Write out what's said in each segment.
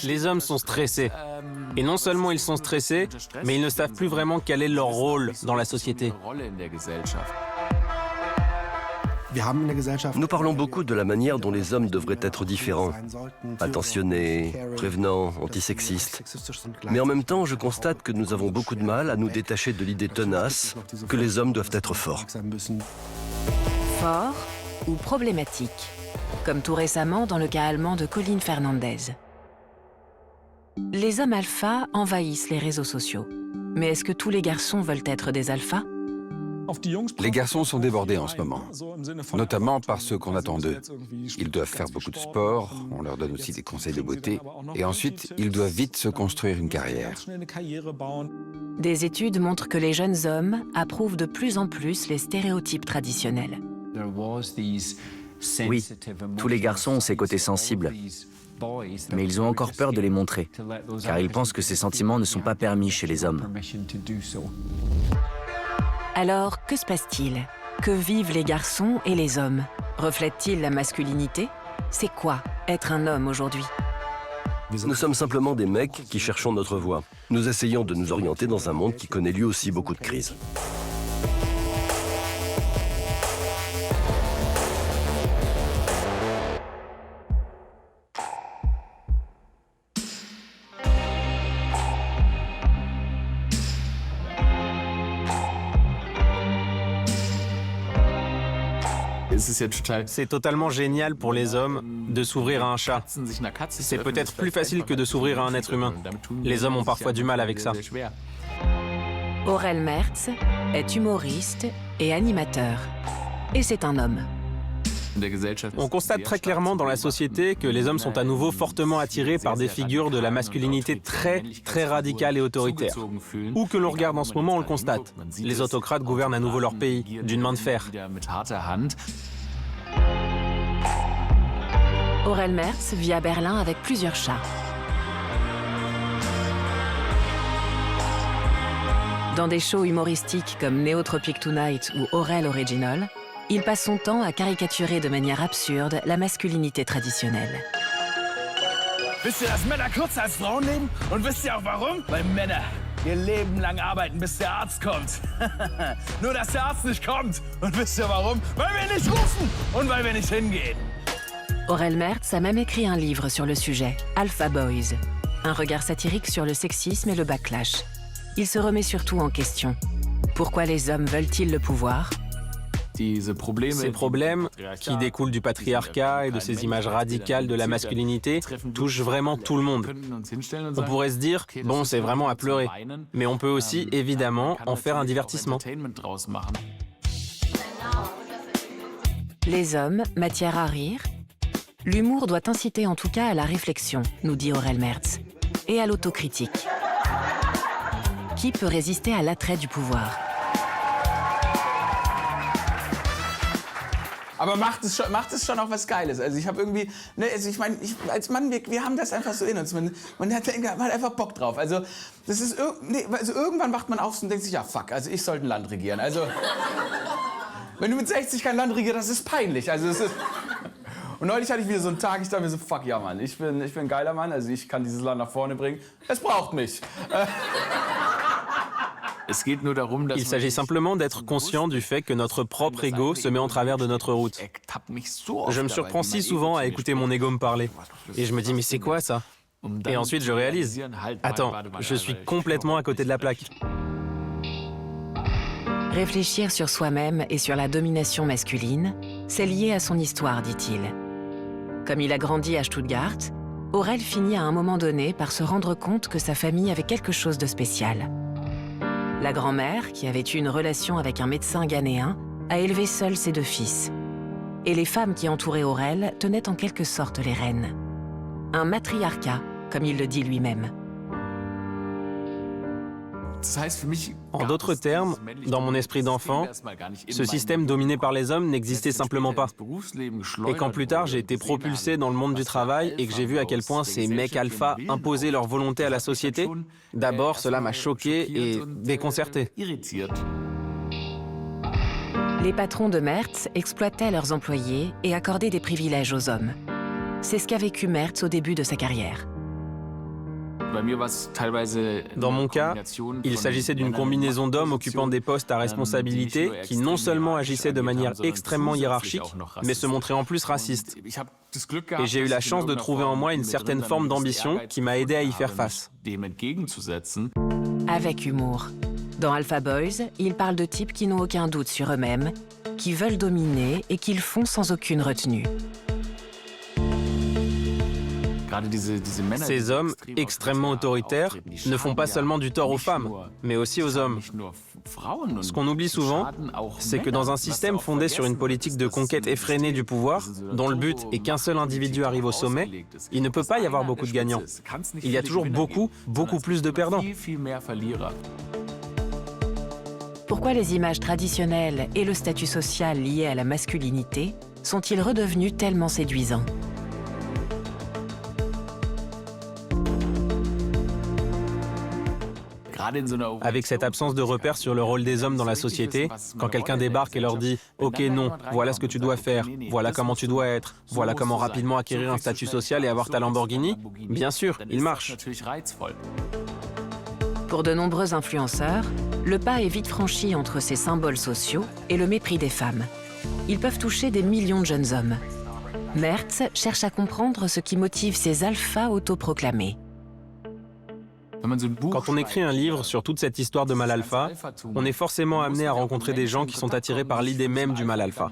Les hommes sont stressés. Et non seulement ils sont stressés, mais ils ne savent plus vraiment quel est leur rôle dans la société. Nous parlons beaucoup de la manière dont les hommes devraient être différents, attentionnés, prévenants, antisexistes. Mais en même temps, je constate que nous avons beaucoup de mal à nous détacher de l'idée tenace que les hommes doivent être forts. Fort ou problématique, comme tout récemment dans le cas allemand de Colin Fernandez. Les hommes alpha envahissent les réseaux sociaux. Mais est-ce que tous les garçons veulent être des alphas? Les garçons sont débordés en ce moment, notamment par ce qu'on attend d'eux. Ils doivent faire beaucoup de sport, on leur donne aussi des conseils de beauté, et ensuite, ils doivent vite se construire une carrière. Des études montrent que les jeunes hommes approuvent de plus en plus les stéréotypes traditionnels. Oui, tous les garçons ont ces côtés sensibles, mais ils ont encore peur de les montrer, car ils pensent que ces sentiments ne sont pas permis chez les hommes. Alors, que se passe-t-il? Que vivent les garçons et les hommes? Reflètent-ils la masculinité? C'est quoi être un homme aujourd'hui? Nous sommes simplement des mecs qui cherchons notre voie. Nous essayons de nous orienter dans un monde qui connaît lui aussi beaucoup de crises. C'est totalement génial pour les hommes de s'ouvrir à un chat. C'est peut-être plus facile que de s'ouvrir à un être humain. Les hommes ont parfois du mal avec ça. Aurel Merz est humoriste et animateur. Et c'est un homme. On constate très clairement dans la société que les hommes sont à nouveau fortement attirés par des figures de la masculinité très radicales et autoritaires. Où que l'on regarde en ce moment, on le constate. Les autocrates gouvernent à nouveau leur pays, d'une main de fer. Aurel Merz vit à Berlin avec plusieurs chats. Dans des shows humoristiques comme Neotropic Tonight ou Aurel Original, il passe son temps à caricaturer de manière absurde la masculinité traditionnelle. Wisst ihr, dass Männer kürzer als Frauen leben? Und wisst ihr auch warum? Weil Männer ihr Leben lang arbeiten, bis der Arzt kommt. Nur, dass der Arzt nicht kommt. Und wisst ihr warum? Weil wir nicht rufen und weil wir nicht hingehen. Aurel Merz a même écrit un livre sur le sujet, Alpha Boys, un regard satirique sur le sexisme et le backlash. Il se remet surtout en question. Pourquoi les hommes veulent-ils le pouvoir? Ces problèmes, qui découlent du patriarcat et de ces images radicales de la masculinité, touchent vraiment tout le monde. On pourrait se dire, bon, c'est vraiment à pleurer. Mais on peut aussi, évidemment, en faire un divertissement. Les hommes, matière à rire? L'humour doit inciter en tout cas à la réflexion, nous dit Aurel Merz, et à l'autocritique. Qui peut résister à l'attrait du pouvoir? Aber macht es schon auch was Geiles. Also ich habe irgendwie, ne, also ich meine, als Mann, wir haben das einfach so in uns. Man hat einfach Bock drauf. Also das ist, also irgendwann wacht man auf und denkt sich, ja fuck, also ich sollte ein Land regieren. Also wenn du mit 60 kein Land regierst, das ist peinlich. Also es ist. Und neulich hatte ich wieder so einen Tag, ich dachte mir so, fuck ja Mann, ich bin ein geiler Mann, also ich kann dieses Land nach vorne bringen. Es braucht mich. Il s'agit simplement d'être conscient du fait que notre propre ego se met en travers de notre route. Je me surprends si souvent à écouter mon ego me parler. Et je me dis, mais c'est quoi ça? Et ensuite je réalise, attends, je suis complètement à côté de la plaque. Réfléchir sur soi-même et sur la domination masculine, c'est lié à son histoire, dit-il. Comme il a grandi à Stuttgart, Aurel finit à un moment donné par se rendre compte que sa famille avait quelque chose de spécial. La grand-mère, qui avait eu une relation avec un médecin ghanéen, a élevé seule ses deux fils. Et les femmes qui entouraient Aurel tenaient en quelque sorte les rênes. Un matriarcat, comme il le dit lui-même. En d'autres termes, dans mon esprit d'enfant, ce système dominé par les hommes n'existait simplement pas. Et quand plus tard j'ai été propulsé dans le monde du travail et que j'ai vu à quel point ces mecs alpha imposaient leur volonté à la société, d'abord cela m'a choqué et déconcerté. Les patrons de Merz exploitaient leurs employés et accordaient des privilèges aux hommes. C'est ce qu'a vécu Merz au début de sa carrière. Dans mon cas, il s'agissait d'une combinaison d'hommes occupant des postes à responsabilité qui non seulement agissaient de manière extrêmement hiérarchique, mais se montraient en plus racistes. Et j'ai eu la chance de trouver en moi une certaine forme d'ambition qui m'a aidé à y faire face. Avec humour. Dans Alpha Boys, il parle de types qui n'ont aucun doute sur eux-mêmes, qui veulent dominer et qui le font sans aucune retenue. Ces hommes, extrêmement autoritaires, ne font pas seulement du tort aux femmes, mais aussi aux hommes. Ce qu'on oublie souvent, c'est que dans un système fondé sur une politique de conquête effrénée du pouvoir, dont le but est qu'un seul individu arrive au sommet, il ne peut pas y avoir beaucoup de gagnants. Il y a toujours beaucoup plus de perdants. Pourquoi les images traditionnelles et le statut social lié à la masculinité sont-ils redevenus tellement séduisants ? Avec cette absence de repères sur le rôle des hommes dans la société, quand quelqu'un débarque et leur dit « Ok, non, voilà ce que tu dois faire, voilà comment tu dois être, voilà comment rapidement acquérir un statut social et avoir ta Lamborghini », bien sûr, il marche. Pour de nombreux influenceurs, le pas est vite franchi entre ces symboles sociaux et le mépris des femmes. Ils peuvent toucher des millions de jeunes hommes. Mertz cherche à comprendre ce qui motive ces alphas autoproclamés. Quand on écrit un livre sur toute cette histoire de mal alpha, on est forcément amené à rencontrer des gens qui sont attirés par l'idée même du mal alpha.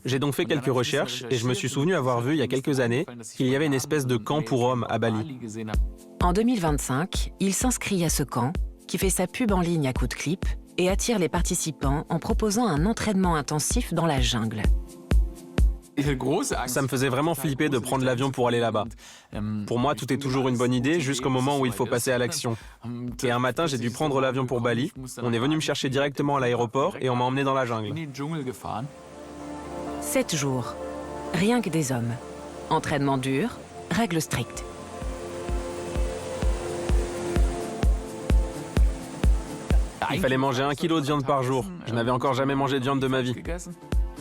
J'ai donc fait quelques recherches et je me suis souvenu avoir vu il y a quelques années qu'il y avait une espèce de camp pour hommes à Bali. En 2025, il s'inscrit à ce camp, qui fait sa pub en ligne à coups de clip et attire les participants en proposant un entraînement intensif dans la jungle. Ça me faisait vraiment flipper de prendre l'avion pour aller là-bas. Pour moi, tout est toujours une bonne idée jusqu'au moment où il faut passer à l'action. Et un matin, j'ai dû prendre l'avion pour Bali. On est venu me chercher directement à l'aéroport et on m'a emmené dans la jungle. 7 jours. Rien que des hommes. Entraînement dur, règles strictes. Il fallait manger 1 kilo de viande par jour. Je n'avais encore jamais mangé de viande de ma vie.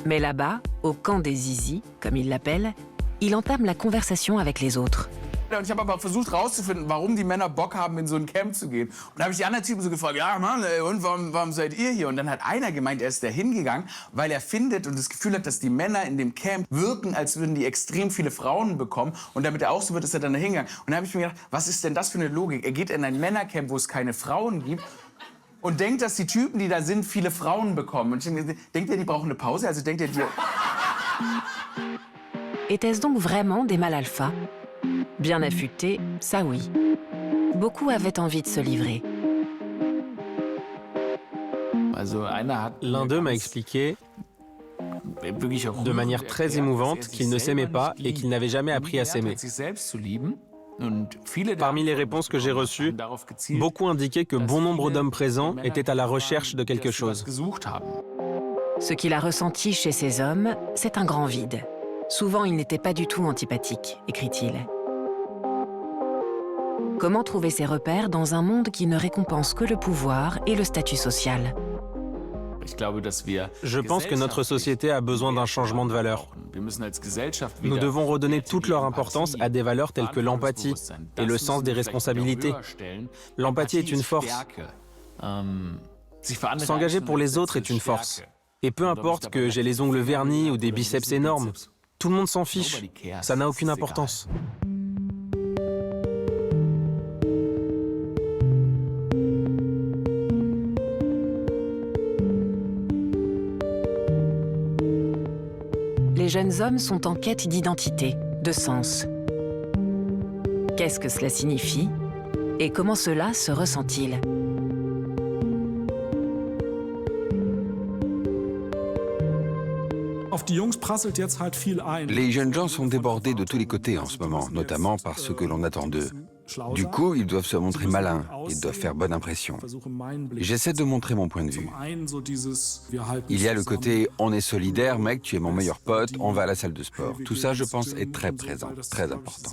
Mais là-bas, au camp des Zizi, comme il l'appelle, il entame la conversation avec les autres. Und ich habe aber versucht herauszufinden, warum die Männer Bock haben, in so ein Camp zu gehen. Und da habe ich die anderen Typen so gefragt, ja Mann, und warum seid ihr hier? Und dann hat einer gemeint, er ist da hingegangen, weil er findet und das Gefühl hat, dass die Männer in dem Camp wirken, als würden die extrem viele Frauen bekommen. Und damit er auch so wird, ist er dann da hingegangen. Und da habe ich mir gedacht, was ist denn das für eine Logik? Er geht in ein Männercamp, wo es keine Frauen gibt. Und denkt, dass die Typen, die da sind, viele Frauen bekommen. Und ich denke, denkt ihr, die brauchen eine Pause? Also denkt ihr, die... Était-ce donc vraiment des mâles alpha? Bien affûtés, ça oui. Beaucoup avaient envie de se livrer. L'un d'eux m'a expliqué, de manière très émouvante, qu'il ne s'aimait pas et qu'il n'avait jamais appris à s'aimer. Parmi les réponses que j'ai reçues, beaucoup indiquaient que bon nombre d'hommes présents étaient à la recherche de quelque chose. Ce qu'il a ressenti chez ces hommes, c'est un grand vide. Souvent, ils n'étaient pas du tout antipathiques, écrit-il. Comment trouver ses repères dans un monde qui ne récompense que le pouvoir et le statut social? Je pense que notre société a besoin d'un changement de valeurs. Nous devons redonner toute leur importance à des valeurs telles que l'empathie et le sens des responsabilités. L'empathie est une force. S'engager pour les autres est une force. Et peu importe que j'ai les ongles vernis ou des biceps énormes, tout le monde s'en fiche. Ça n'a aucune importance. Les jeunes hommes sont en quête d'identité, de sens. Qu'est-ce que cela signifie? Et comment cela se ressent-il? Les jeunes gens sont débordés de tous les côtés en ce moment, notamment par ce que l'on attend d'eux. Du coup, ils doivent se montrer malins, ils doivent faire bonne impression. J'essaie de montrer mon point de vue. Il y a le côté « on est solidaire, mec, tu es mon meilleur pote, on va à la salle de sport ». Tout ça, je pense, est très présent, très important.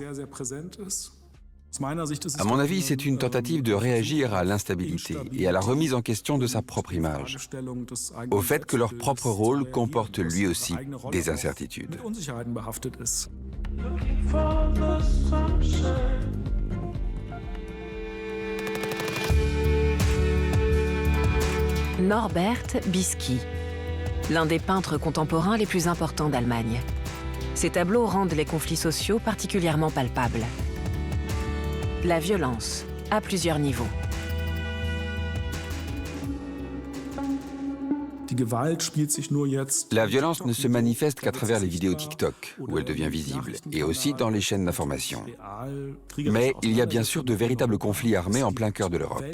À mon avis, c'est une tentative de réagir à l'instabilité et à la remise en question de sa propre image, au fait que leur propre rôle comporte lui aussi des incertitudes. Norbert Bisky, l'un des peintres contemporains les plus importants d'Allemagne. Ses tableaux rendent les conflits sociaux particulièrement palpables. La violence, à plusieurs niveaux. La violence ne se manifeste qu'à travers les vidéos TikTok, où elle devient visible, et aussi dans les chaînes d'information. Mais il y a bien sûr de véritables conflits armés en plein cœur de l'Europe.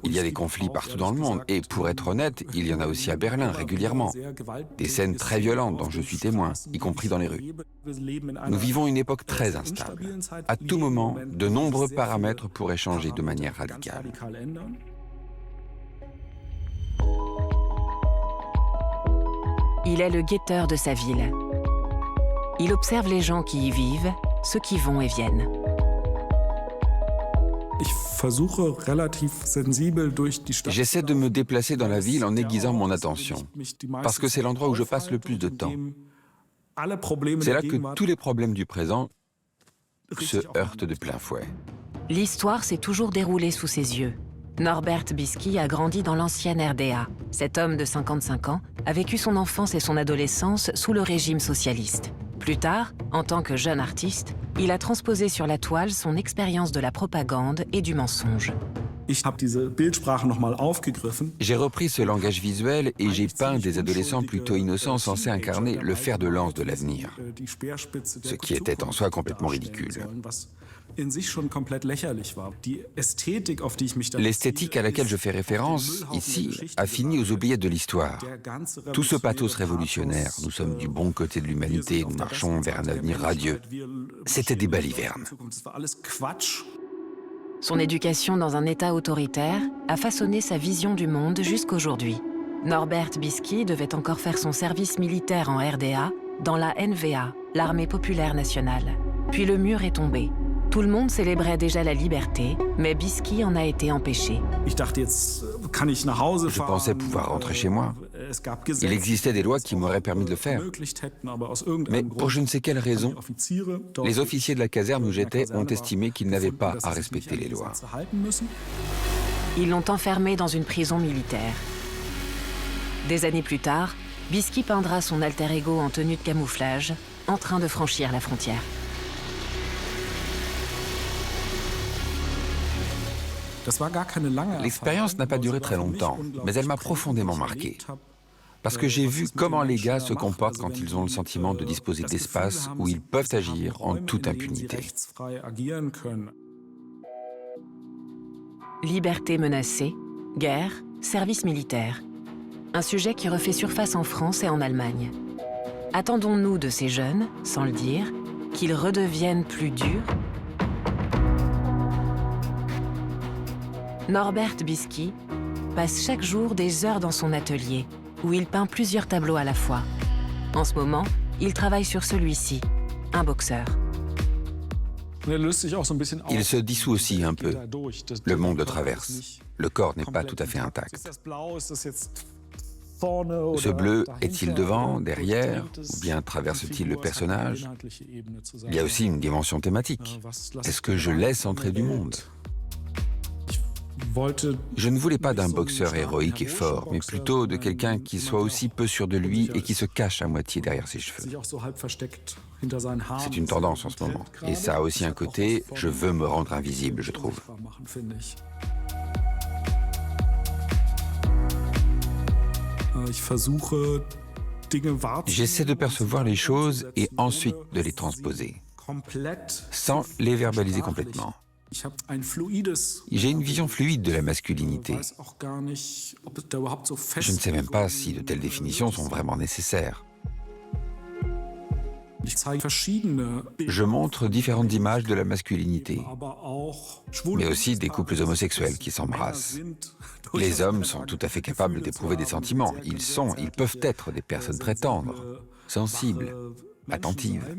Il y a des conflits partout dans le monde, et pour être honnête, il y en a aussi à Berlin régulièrement. Des scènes très violentes dont je suis témoin, y compris dans les rues. Nous vivons une époque très instable. À tout moment, de nombreux paramètres pourraient changer de manière radicale. Il est le guetteur de sa ville. Il observe les gens qui y vivent, ceux qui vont et viennent. J'essaie de me déplacer dans la ville en aiguisant mon attention, parce que c'est l'endroit où je passe le plus de temps. C'est là que tous les problèmes du présent se heurtent de plein fouet. L'histoire s'est toujours déroulée sous ses yeux. Norbert Bisky a grandi dans l'ancienne RDA. Cet homme de 55 ans a vécu son enfance et son adolescence sous le régime socialiste. Plus tard, en tant que jeune artiste, il a transposé sur la toile son expérience de la propagande et du mensonge. J'ai repris ce langage visuel et j'ai peint des adolescents plutôt innocents censés incarner le fer de lance de l'avenir, ce qui était en soi complètement ridicule. L'esthétique à laquelle je fais référence, ici, a fini aux oubliettes de l'histoire. Tout ce pathos révolutionnaire, nous sommes du bon côté de l'humanité, nous marchons vers un avenir radieux, c'était des balivernes. Son éducation dans un État autoritaire a façonné sa vision du monde jusqu'aujourd'hui. Norbert Bisky devait encore faire son service militaire en RDA, dans la NVA, l'Armée populaire nationale. Puis le mur est tombé. Tout le monde célébrait déjà la liberté, mais Bisky en a été empêché. Je pensais pouvoir rentrer chez moi. Il existait des lois qui m'auraient permis de le faire. Mais pour je ne sais quelle raison, les officiers de la caserne où j'étais ont estimé qu'ils n'avaient pas à respecter les lois. Ils l'ont enfermé dans une prison militaire. Des années plus tard, Bisky peindra son alter ego en tenue de camouflage, en train de franchir la frontière. L'expérience n'a pas duré très longtemps, mais elle m'a profondément marqué. Parce que j'ai vu comment les gars se comportent quand ils ont le sentiment de disposer d'espace où ils peuvent agir en toute impunité. Liberté menacée, guerre, service militaire. Un sujet qui refait surface en France et en Allemagne. Attendons-nous de ces jeunes, sans le dire, qu'ils redeviennent plus durs ? Norbert Bisky passe chaque jour des heures dans son atelier, où il peint plusieurs tableaux à la fois. En ce moment, il travaille sur celui-ci, un boxeur. Il se dissout aussi un peu. Le monde le traverse. Le corps n'est pas tout à fait intact. Ce bleu est-il devant, derrière, ou bien traverse-t-il le personnage? Il y a aussi une dimension thématique. Est-ce que je laisse entrer du monde? Je ne voulais pas d'un boxeur héroïque et fort, mais plutôt de quelqu'un qui soit aussi peu sûr de lui et qui se cache à moitié derrière ses cheveux. C'est une tendance en ce moment. Et ça a aussi un côté, je veux me rendre invisible, je trouve. J'essaie de percevoir les choses et ensuite de les transposer, sans les verbaliser complètement. J'ai une vision fluide de la masculinité. Je ne sais même pas si de telles définitions sont vraiment nécessaires. Je montre différentes images de la masculinité, mais aussi des couples homosexuels qui s'embrassent. Les hommes sont tout à fait capables d'éprouver des sentiments. Ils peuvent être des personnes très tendres, sensibles, attentives.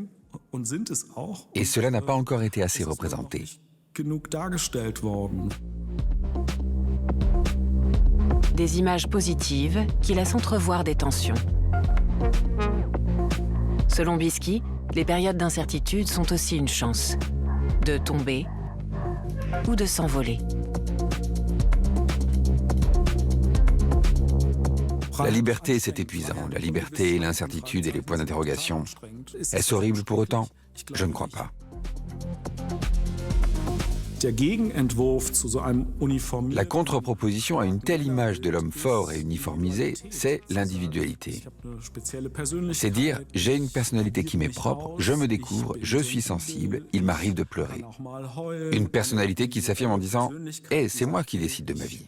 Et cela n'a pas encore été assez représenté. Des images positives qui laissent entrevoir des tensions. Selon Bisky, les périodes d'incertitude sont aussi une chance de tomber ou de s'envoler. La liberté, c'est épuisant. La liberté, l'incertitude et les points d'interrogation. Est-ce horrible pour autant? Je ne crois pas. La contre-proposition à une telle image de l'homme fort et uniformisé, c'est l'individualité. C'est dire, j'ai une personnalité qui m'est propre, je me découvre, je suis sensible, il m'arrive de pleurer. Une personnalité qui s'affirme en disant, « Hey, c'est moi qui décide de ma vie ».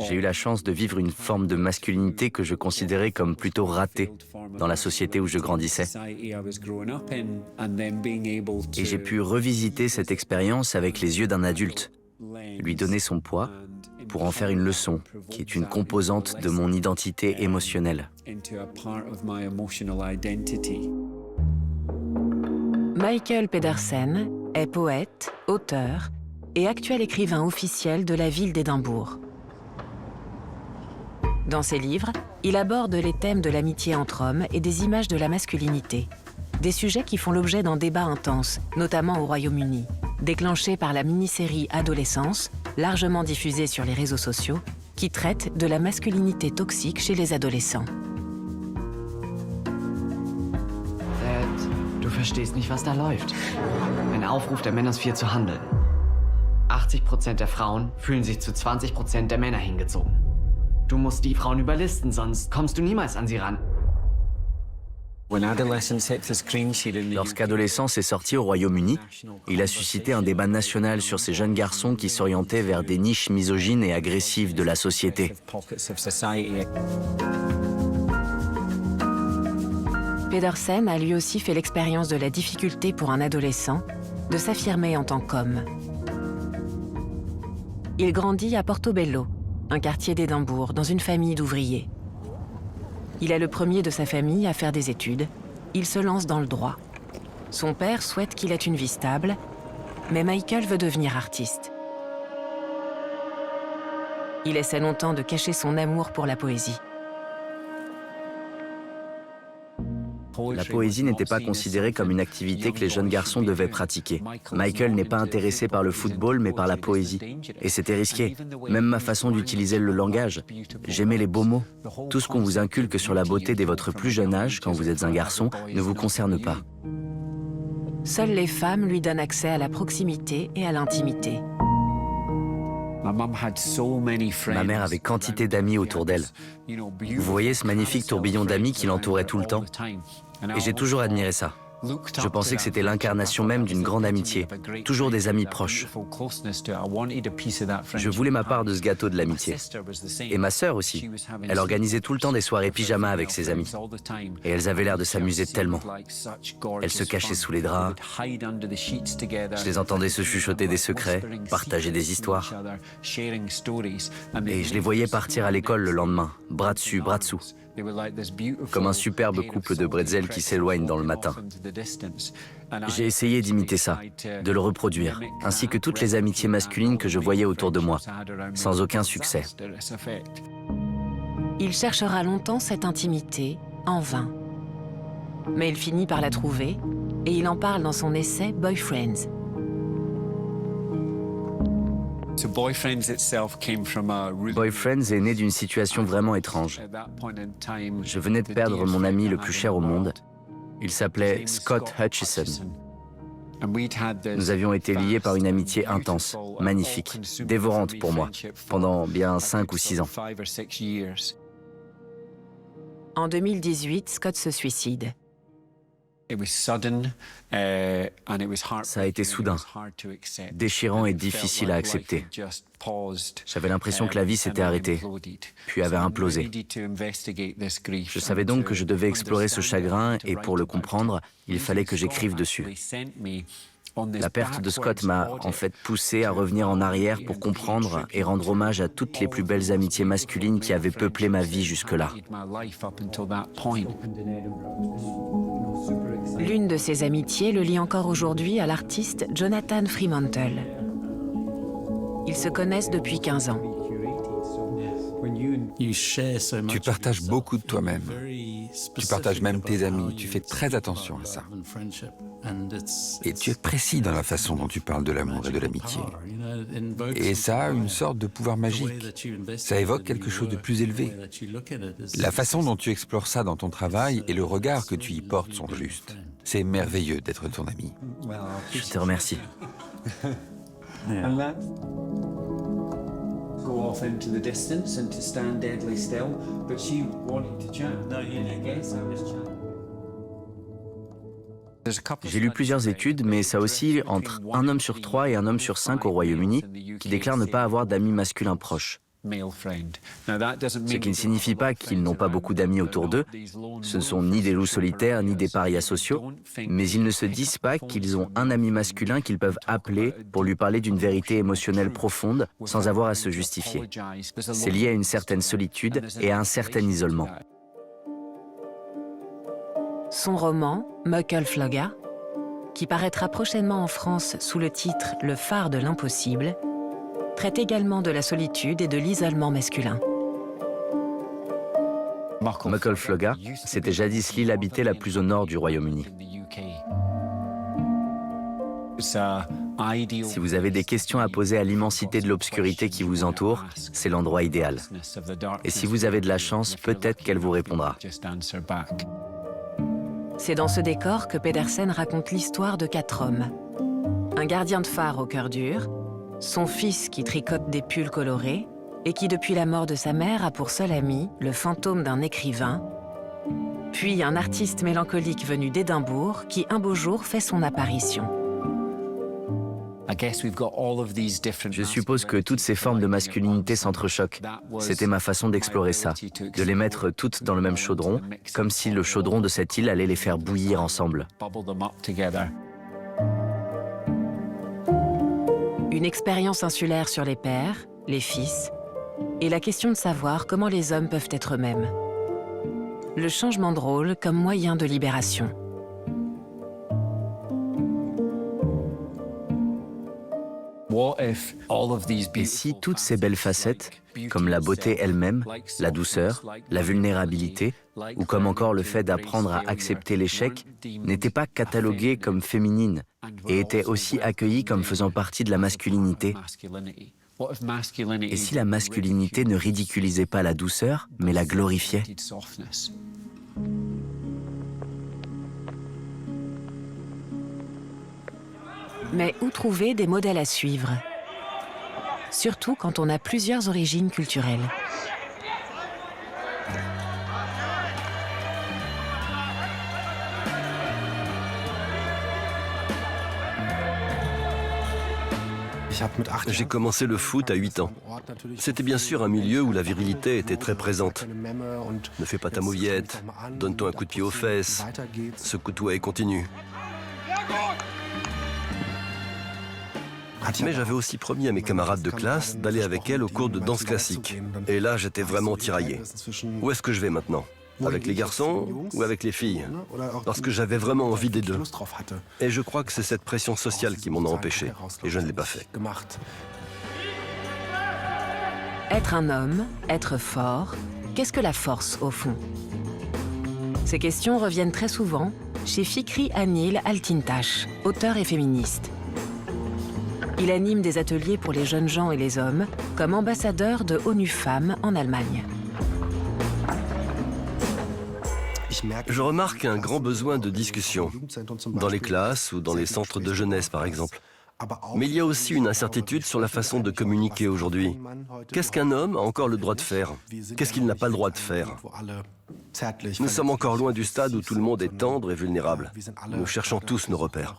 J'ai eu la chance de vivre une forme de masculinité que je considérais comme plutôt ratée dans la société où je grandissais. Et j'ai pu revisiter cette expérience avec les yeux d'un adulte, lui donner son poids pour en faire une leçon qui est une composante de mon identité émotionnelle. Michael Pedersen est poète, auteur et actuel écrivain officiel de la ville d'Édimbourg. Dans ses livres, il aborde les thèmes de l'amitié entre hommes et des images de la masculinité, des sujets qui font l'objet d'un débat intense, notamment au Royaume-Uni, déclenché par la mini-série Adolescence, largement diffusée sur les réseaux sociaux, qui traite de la masculinité toxique chez les adolescents. Du verstehst nicht, was da läuft. Ein Aufruf der Männersphäre zu handeln. 80% der Frauen fühlen sich zu 20% der Männer hingezogen. Du musst die Frauen überlisten, sonst kommst du niemals an sie ran. Lorsqu'Adolescence est sorti au Royaume-Uni, il a suscité un débat national sur ces jeunes garçons qui s'orientaient vers des niches misogynes et agressives de la société. Pedersen a lui aussi fait l'expérience de la difficulté pour un adolescent de s'affirmer en tant qu'homme. Il grandit à Portobello, un quartier d'Édimbourg, dans une famille d'ouvriers. Il est le premier de sa famille à faire des études. Il se lance dans le droit. Son père souhaite qu'il ait une vie stable, mais Michael veut devenir artiste. Il essaie longtemps de cacher son amour pour la poésie. La poésie n'était pas considérée comme une activité que les jeunes garçons devaient pratiquer. Michael n'est pas intéressé par le football, mais par la poésie. Et c'était risqué. Même ma façon d'utiliser le langage. J'aimais les beaux mots. Tout ce qu'on vous inculque sur la beauté dès votre plus jeune âge, quand vous êtes un garçon, ne vous concerne pas. Seules les femmes lui donnent accès à la proximité et à l'intimité. Ma mère avait quantité d'amis autour d'elle. Vous voyez ce magnifique tourbillon d'amis qui l'entourait tout le temps. Et j'ai toujours admiré ça. Je pensais que c'était l'incarnation même d'une grande amitié, toujours des amis proches. Je voulais ma part de ce gâteau de l'amitié. Et ma sœur aussi. Elle organisait tout le temps des soirées pyjama avec ses amis. Et elles avaient l'air de s'amuser tellement. Elles se cachaient sous les draps. Je les entendais se chuchoter des secrets, partager des histoires. Et je les voyais partir à l'école le lendemain, bras dessus, bras dessous. Comme un superbe couple de bretzels qui s'éloigne dans le matin. J'ai essayé d'imiter ça, de le reproduire, ainsi que toutes les amitiés masculines que je voyais autour de moi, sans aucun succès. Il cherchera longtemps cette intimité, en vain. Mais il finit par la trouver, et il en parle dans son essai Boyfriends. Boyfriends est né d'une situation vraiment étrange. Je venais de perdre mon ami le plus cher au monde. Il s'appelait Scott Hutchison. Nous avions été liés par une amitié intense, magnifique, dévorante pour moi, pendant bien 5 ou 6 ans. En 2018, Scott se suicide. Ça a été soudain, déchirant et difficile à accepter. J'avais l'impression que la vie s'était arrêtée, puis avait implosé. Je savais donc que je devais explorer ce chagrin et pour le comprendre, il fallait que j'écrive dessus. La perte de Scott m'a en fait poussé à revenir en arrière pour comprendre et rendre hommage à toutes les plus belles amitiés masculines qui avaient peuplé ma vie jusque-là. L'une de ces amitiés le lie encore aujourd'hui à l'artiste Jonathan Fremantle. Ils se connaissent depuis 15 ans. Tu partages beaucoup de toi-même. Tu partages même tes amis. Tu fais très attention à ça. Et tu es précis dans la façon dont tu parles de l'amour et de l'amitié. Et ça a une sorte de pouvoir magique. Ça évoque quelque chose de plus élevé. La façon dont tu explores ça dans ton travail et le regard que tu y portes sont justes. C'est merveilleux d'être ton ami. Je te remercie. Go off into the distance and to stand deadly still, but she wanted to chat. No, I guess I was chatting. J'ai lu plusieurs études, mais ça oscille entre 1 homme sur 3 et 1 homme sur 5 au Royaume-Uni qui déclarent ne pas avoir d'amis masculins proches. Ce qui ne signifie pas qu'ils n'ont pas beaucoup d'amis autour d'eux. Ce ne sont ni des loups solitaires, ni des parias sociaux, mais ils ne se disent pas qu'ils ont un ami masculin qu'ils peuvent appeler pour lui parler d'une vérité émotionnelle profonde sans avoir à se justifier. C'est lié à une certaine solitude et à un certain isolement. Son roman, Muckle Flogger, qui paraîtra prochainement en France sous le titre Le phare de l'impossible, traite également de la solitude et de l'isolement masculin. Muckle Flogger, c'était jadis l'île habitée la plus au nord du Royaume-Uni. Si vous avez des questions à poser à l'immensité de l'obscurité qui vous entoure, c'est l'endroit idéal. Et si vous avez de la chance, peut-être qu'elle vous répondra. C'est dans ce décor que Pedersen raconte l'histoire de 4 hommes. Un gardien de phare au cœur dur, son fils qui tricote des pulls colorés et qui, depuis la mort de sa mère, a pour seul ami le fantôme d'un écrivain, puis un artiste mélancolique venu d'Édimbourg qui, un beau jour, fait son apparition. Je suppose que toutes ces formes de masculinité s'entrechoquent. C'était ma façon d'explorer ça, de les mettre toutes dans le même chaudron, comme si le chaudron de cette île allait les faire bouillir ensemble. Une expérience insulaire sur les pères, les fils, et la question de savoir comment les hommes peuvent être eux-mêmes. Le changement de rôle comme moyen de libération. Et si toutes ces belles facettes, comme la beauté elle-même, la douceur, la vulnérabilité, ou comme encore le fait d'apprendre à accepter l'échec, n'étaient pas cataloguées comme féminines et étaient aussi accueillies comme faisant partie de la masculinité? Et si la masculinité ne ridiculisait pas la douceur, mais la glorifiait? Mais où trouver des modèles à suivre? Surtout quand on a plusieurs origines culturelles. J'ai commencé le foot à 8 ans. C'était bien sûr un milieu où la virilité était très présente. Ne fais pas ta mouillette, donne-toi un coup de pied aux fesses, secoue-toi et continue. Mais j'avais aussi promis à mes camarades de classe d'aller avec elles au cours de danse classique. Et là, j'étais vraiment tiraillé. Où est-ce que je vais maintenant ? Avec les garçons ou avec les filles? Parce que j'avais vraiment envie des deux. Et je crois que c'est cette pression sociale qui m'en a empêché. Et je ne l'ai pas fait. Être un homme, être fort, qu'est-ce que la force au fond? Ces questions reviennent très souvent chez Fikri Anil Altintash, auteur et féministe. Il anime des ateliers pour les jeunes gens et les hommes comme ambassadeur de ONU Femmes en Allemagne. Je remarque un grand besoin de discussion, dans les classes ou dans les centres de jeunesse par exemple. Mais il y a aussi une incertitude sur la façon de communiquer aujourd'hui. Qu'est-ce qu'un homme a encore le droit de faire? Qu'est-ce qu'il n'a pas le droit de faire? Nous sommes encore loin du stade où tout le monde est tendre et vulnérable. Nous cherchons tous nos repères.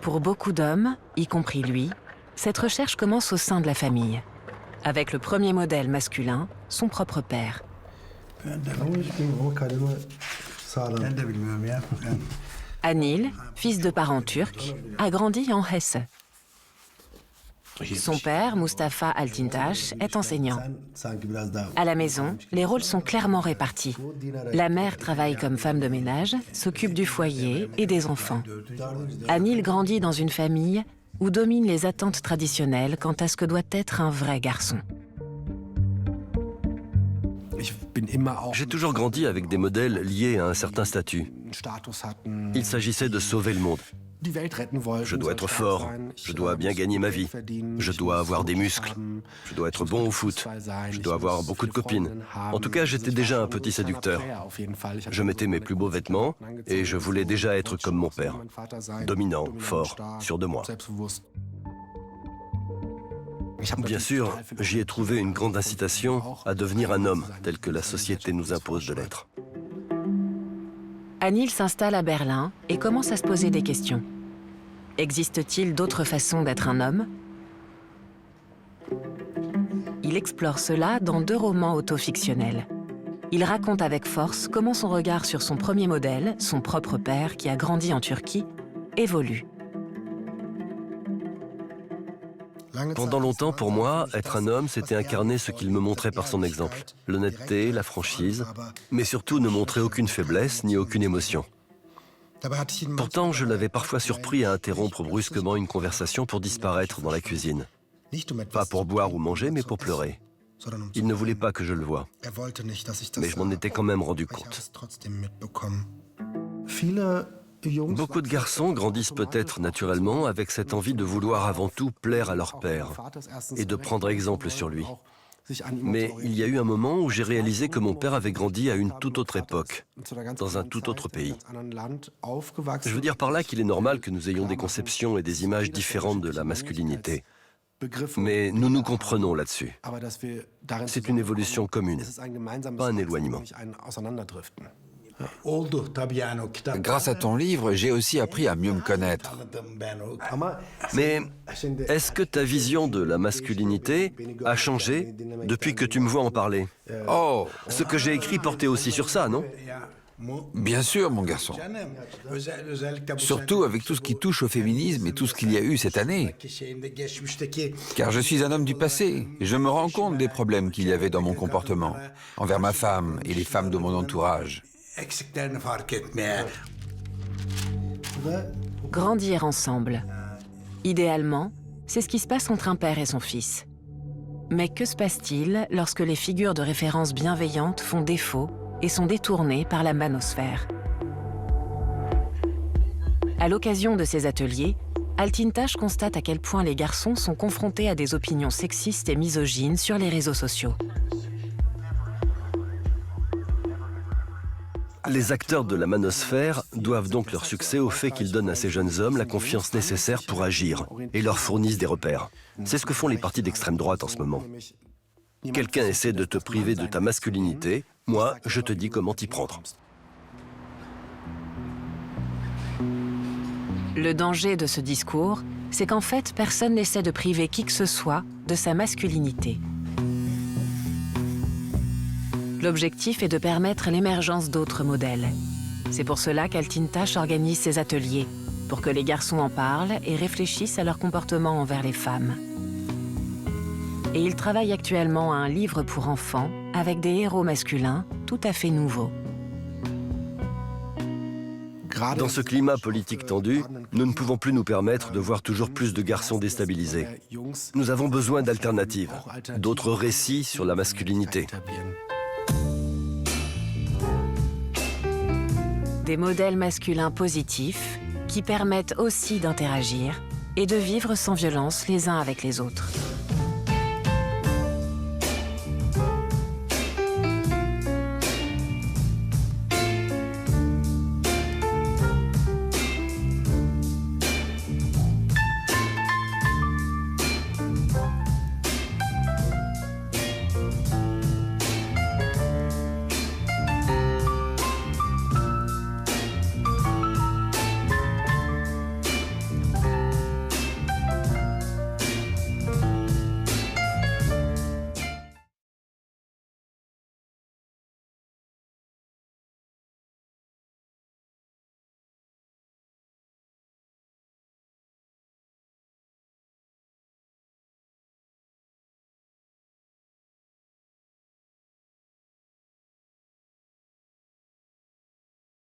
Pour beaucoup d'hommes, y compris lui, cette recherche commence au sein de la famille, avec le premier modèle masculin, son propre père. Anil, fils de parents turcs, a grandi en Hesse. Son père, Mustafa Altintaş, est enseignant. À la maison, les rôles sont clairement répartis. La mère travaille comme femme de ménage, s'occupe du foyer et des enfants. Anil grandit dans une famille où dominent les attentes traditionnelles quant à ce que doit être un vrai garçon. J'ai toujours grandi avec des modèles liés à un certain statut. Il s'agissait de sauver le monde. Je dois être fort, je dois bien gagner ma vie, je dois avoir des muscles, je dois être bon au foot, je dois avoir beaucoup de copines. En tout cas, j'étais déjà un petit séducteur. Je mettais mes plus beaux vêtements et je voulais déjà être comme mon père. Dominant, fort, sûr de moi. Bien sûr, j'y ai trouvé une grande incitation à devenir un homme, tel que la société nous impose de l'être. Anil s'installe à Berlin et commence à se poser des questions. Existe-t-il d'autres façons d'être un homme? Il explore cela dans 2 romans autofictionnels. Il raconte avec force comment son regard sur son premier modèle, son propre père qui a grandi en Turquie, évolue. Pendant longtemps, pour moi, être un homme, c'était incarner ce qu'il me montrait par son exemple. L'honnêteté, la franchise, mais surtout ne montrer aucune faiblesse ni aucune émotion. Pourtant, je l'avais parfois surpris à interrompre brusquement une conversation pour disparaître dans la cuisine. Pas pour boire ou manger, mais pour pleurer. Il ne voulait pas que je le voie. Mais je m'en étais quand même rendu compte. Beaucoup de garçons grandissent peut-être naturellement avec cette envie de vouloir avant tout plaire à leur père et de prendre exemple sur lui. Mais il y a eu un moment où j'ai réalisé que mon père avait grandi à une toute autre époque, dans un tout autre pays. Je veux dire par là qu'il est normal que nous ayons des conceptions et des images différentes de la masculinité. Mais nous nous comprenons là-dessus. C'est une évolution commune, pas un éloignement. Grâce à ton livre, j'ai aussi appris à mieux me connaître. Mais est-ce que ta vision de la masculinité a changé depuis que tu me vois en parler? Oh, Ce que j'ai écrit portait aussi sur ça, non? bien sûr, mon garçon. Surtout avec tout ce qui touche au féminisme et tout ce qu'il y a eu cette année. Car je suis un homme du passé. Je me rends compte des problèmes qu'il y avait dans mon comportement, envers ma femme et les femmes de mon entourage. Grandir ensemble. Idéalement, c'est ce qui se passe entre un père et son fils. Mais que se passe-t-il lorsque les figures de référence bienveillantes font défaut et sont détournées par la manosphère? À l'occasion de ces ateliers, Altintaş constate à quel point les garçons sont confrontés à des opinions sexistes et misogynes sur les réseaux sociaux. Les acteurs de la manosphère doivent donc leur succès au fait qu'ils donnent à ces jeunes hommes la confiance nécessaire pour agir et leur fournissent des repères. C'est ce que font les partis d'extrême droite en ce moment. Quelqu'un essaie de te priver de ta masculinité, moi, je te dis comment t'y prendre. Le danger de ce discours, c'est qu'en fait, personne n'essaie de priver qui que ce soit de sa masculinité. L'objectif est de permettre l'émergence d'autres modèles. C'est pour cela qu'Altintaş organise ces ateliers, pour que les garçons en parlent et réfléchissent à leur comportement envers les femmes. Et il travaille actuellement à un livre pour enfants avec des héros masculins tout à fait nouveaux. Dans ce climat politique tendu, nous ne pouvons plus nous permettre de voir toujours plus de garçons déstabilisés. Nous avons besoin d'alternatives, d'autres récits sur la masculinité. Des modèles masculins positifs qui permettent aussi d'interagir et de vivre sans violence les uns avec les autres.